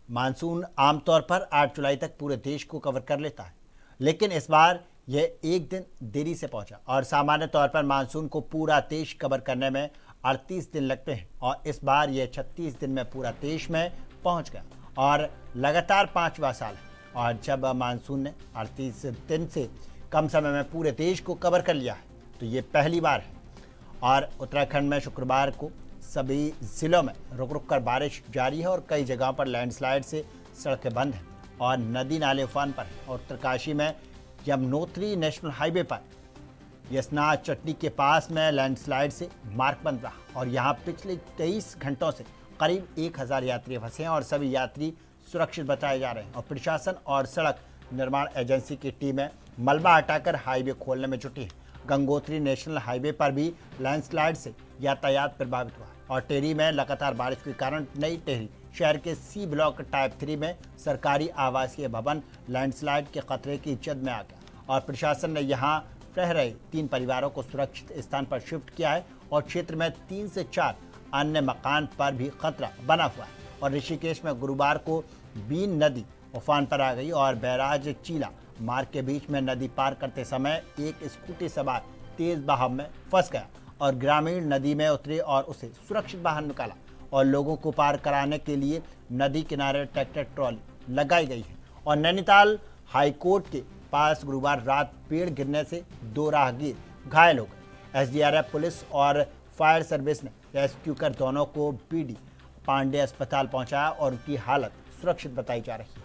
Monsoon आमतौर पर 8 जुलाई तक पूरे देश को कवर कर लेता है, लेकिन इस बार यह एक दिन देरी से पहुंचा और सामान्य तौर पर मानसून को पूरा देश कवर करने में 38 दिन लगते हैं और इस बार यह 36 दिन में पूरा देश में पहुंच गया और लगातार 5वां साल है। और जब मानसून ने 38 दिन से कम समय में पूरे देश को कवर कर लिया है तो ये पहली बार है। और उत्तराखंड में शुक्रवार को सभी जिलों में रुक रुक कर बारिश जारी है और कई जगहों पर लैंडस्लाइड से सड़कें बंद हैं और नदी नाले उफान पर हैं। और उत्तरकाशी में यमुनोत्री नेशनल हाईवे पर यसनाथ चटनी के पास में लैंडस्लाइड से मार्ग बंद रहा और यहाँ पिछले 23 घंटों से करीब 1000 यात्री फंसे हैं और सभी यात्री सुरक्षित बताए जा रहे हैं। और प्रशासन और सड़क निर्माण एजेंसी की टीमें मलबा हटाकर हाईवे खोलने में जुटी है। गंगोत्री नेशनल हाईवे पर भी लैंडस्लाइड से यातायात प्रभावित हुआ और टेहरी में लगातार बारिश के कारण नई टेहरी शहर के सी ब्लॉक टाइप 3 में सरकारी आवासीय भवन लैंडस्लाइड के खतरे की जद में आ गया और प्रशासन ने यहां रह रहे 3 परिवारों को सुरक्षित स्थान पर शिफ्ट किया है और क्षेत्र में 3 से 4 अन्य मकान पर भी खतरा बना हुआ है। और ऋषिकेश में गुरुवार को बीन नदी उफान पर आ गई और बैराज चीला मार्ग के बीच में नदी पार करते समय एक स्कूटी सवार तेज बहाव में फंस गया और ग्रामीण नदी में उतरे और उसे सुरक्षित बाहर निकाला और लोगों को पार कराने के लिए नदी किनारे ट्रैक्टर ट्रॉली लगाई गई है। और नैनीताल हाईकोर्ट के पास गुरुवार रात पेड़ गिरने से 2 राहगीर घायल हो गए। एसडीआरएफ पुलिस और फायर सर्विस ने रेस्क्यू कर दोनों को बीडी पांडे अस्पताल पहुंचाया और उनकी हालत सुरक्षित बताई जा रही है।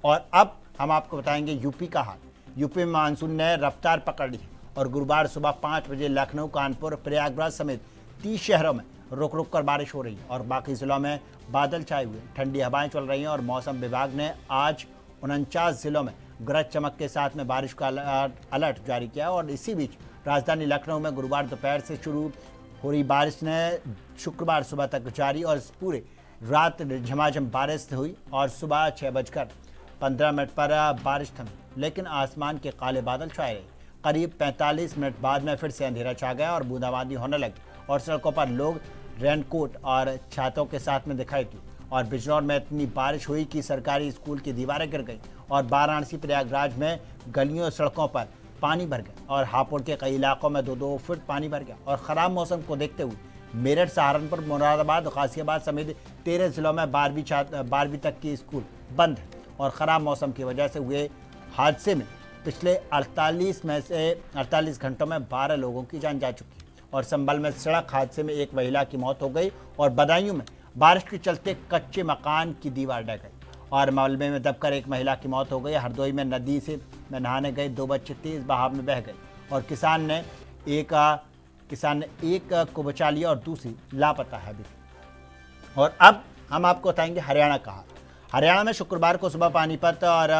और अब हम आपको बताएंगे यूपी का हाल। यूपी में मानसून ने रफ्तार पकड़ ली है और गुरुवार सुबह 5 बजे लखनऊ, कानपुर, प्रयागराज समेत 30 शहरों में रुक रुक कर बारिश हो रही है और बाकी जिलों में बादल छाए हुए, ठंडी हवाएं चल रही हैं। और मौसम विभाग ने आज 49 जिलों में गरज चमक के साथ में बारिश का अलर्ट जारी किया और इसी बीच राजधानी लखनऊ में गुरुवार दोपहर से शुरू हो रही बारिश ने शुक्रवार सुबह तक जारी और पूरे रात झमाझम बारिश हुई और सुबह 6:15 पर बारिश थमी, लेकिन आसमान के काले बादल छाए रहे। करीब 45 मिनट बाद में फिर से अंधेरा छा गया और बूंदाबांदी होने लगी और सड़कों पर लोग रेनकोट और छातों के साथ में दिखाई दी। और बिजनौर में इतनी बारिश हुई कि सरकारी स्कूल की दीवारें गिर गई और वाराणसी, प्रयागराज में गलियों सड़कों पर पानी भर गया और हापुड़ के कई इलाकों में 2-2 फुट पानी भर गया। और ख़राब मौसम को देखते हुए मेरठ, सहारनपुर, मुरादाबाद, गाजियाबाद समेत 13 जिलों में 12वीं तक की स्कूल बंद है। और ख़राब मौसम की वजह से हुए हादसे में पिछले 48 घंटों में 12 लोगों की जान जा चुकी है। और संभल में सड़क हादसे में एक महिला की मौत हो गई और बदायूं में बारिश के चलते कच्चे मकान की दीवार ढह गई और मलबे में दबकर एक महिला की मौत हो गई। हरदोई में नदी में नहाने गए 2 बच्चे तेज बहाव में बह गए और किसान ने एक को बचा लिया और दूसरी लापता है अभी। और अब हम आपको बताएंगे हरियाणा का हाल। हरियाणा में शुक्रवार को सुबह पानीपत और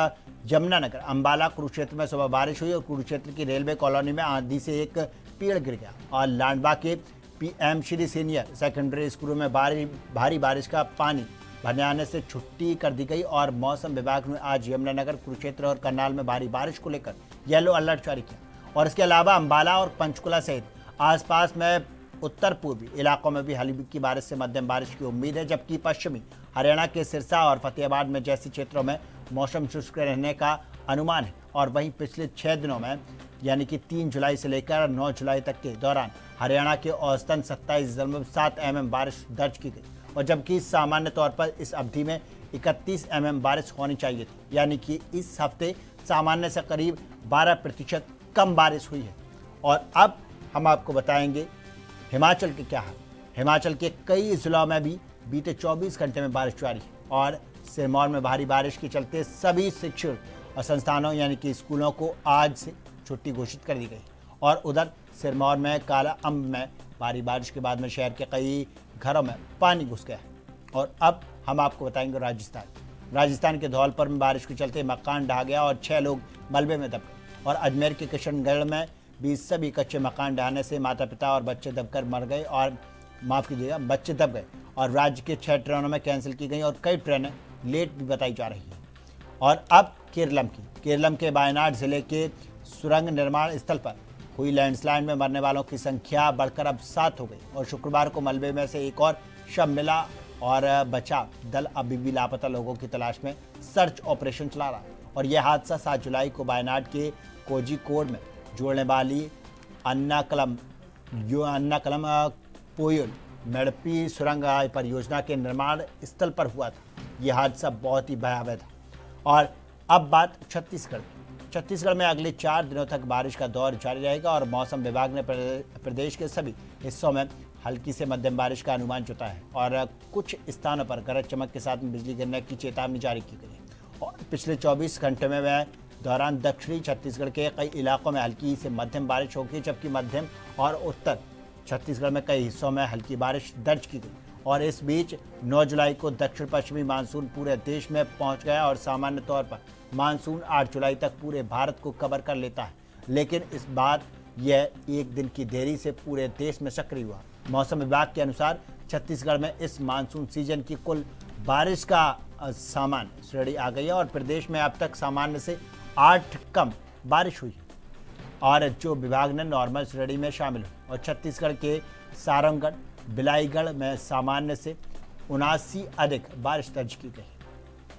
यमुनानगर, अंबाला, कुरुक्षेत्र में सुबह बारिश हुई और कुरुक्षेत्र की रेलवे कॉलोनी में आंधी से एक पेड़ गिर गया और लांडवा के पीएम श्री सीनियर सेकेंडरी स्कूलों में भारी बारिश का पानी भरने आने से छुट्टी कर दी गई। और मौसम विभाग ने आज यमुनानगर, कुरुक्षेत्र और करनाल में भारी बारिश को लेकर येलो अलर्ट जारी किया। और इसके अलावा अंबाला और पंचकुला सहित आसपास में उत्तर पूर्वी इलाकों में भी हल्की बारिश से मध्यम बारिश की उम्मीद है, जबकि पश्चिमी हरियाणा के सिरसा और फतेहाबाद में जैसे क्षेत्रों में मौसम शुष्क रहने का अनुमान है। और वहीं पिछले 6 दिनों में यानी कि 3 जुलाई से लेकर 9 जुलाई तक के दौरान हरियाणा के औसतन 27.7 mm बारिश दर्ज की गई और जबकि सामान्य तौर पर इस अवधि में 31 mm बारिश होनी चाहिए थी, यानी कि इस हफ्ते सामान्य से करीब 12% कम बारिश हुई है। और अब हम आपको बताएंगे हिमाचल के क्या हाल। हिमाचल के कई जिलों में भी बीते 24 घंटे में बारिश जारी है और सिरमौर में भारी बारिश के चलते सभी शिक्षण और संस्थानों यानी कि स्कूलों को आज से छुट्टी घोषित कर दी गई। और उधर सिरमौर में काला अम्ब में भारी बारिश के बाद में शहर के कई घरों में पानी घुस गया है। और अब हम आपको बताएंगे राजस्थान के धौलपुर में बारिश के चलते मकान ढह गया और 6 लोग मलबे में दब गए। और अजमेर के किशनगढ़ में भी सभी कच्चे मकान ढहने से माता पिता और बच्चे दबकर मर गए और बच्चे दब गए। और राज्य के 6 ट्रेनों में कैंसिल की गई और कई ट्रेनें लेट भी बताई जा रही हैं। और अब केरलम के वायनाड जिले के सुरंग निर्माण स्थल पर हुई लैंडस्लाइड में मरने वालों की संख्या बढ़कर अब 7 हो गई और शुक्रवार को मलबे में से एक और शव मिला और बचाव दल अभी भी लापता लोगों की तलाश में सर्च ऑपरेशन चला रहा है। और यह हादसा 7 जुलाई को वायनाड के कोझिकोड में जोड़ने वाली अन्नाकलम पोयल मेड़पी सुरंग परियोजना के निर्माण स्थल पर हुआ था। यह हादसा बहुत ही भयावह था। और अब बात छत्तीसगढ़ की। छत्तीसगढ़ में अगले 4 दिनों तक बारिश का दौर जारी रहेगा और मौसम विभाग ने प्रदेश के सभी हिस्सों में हल्की से मध्यम बारिश का अनुमान जताया है और कुछ स्थानों पर गरज चमक के साथ बिजली गिरने की चेतावनी जारी की गई है। और पिछले 24 घंटे में दौरान दक्षिणी छत्तीसगढ़ के कई इलाकों में हल्की से मध्यम बारिश होगी, जबकि मध्यम और उत्तर छत्तीसगढ़ में कई हिस्सों में हल्की बारिश दर्ज की गई। और इस बीच 9 जुलाई को दक्षिण पश्चिमी मानसून पूरे देश में पहुंच गया और सामान्य तौर पर मानसून 8 जुलाई तक पूरे भारत को कवर कर लेता है, लेकिन इस बार यह एक दिन की देरी से पूरे देश में सक्रिय हुआ। मौसम विभाग के अनुसार छत्तीसगढ़ में इस मानसून सीजन की कुल बारिश का सामान्य श्रेणी आ गई है और प्रदेश में अब तक सामान्य से 8 कम बारिश हुई और जो विभाग ने नॉर्मल श्रेणी में शामिल हुई। और छत्तीसगढ़ के सारंगढ़ बिलाईगढ़ में सामान्य से 79 अधिक बारिश दर्ज की गई।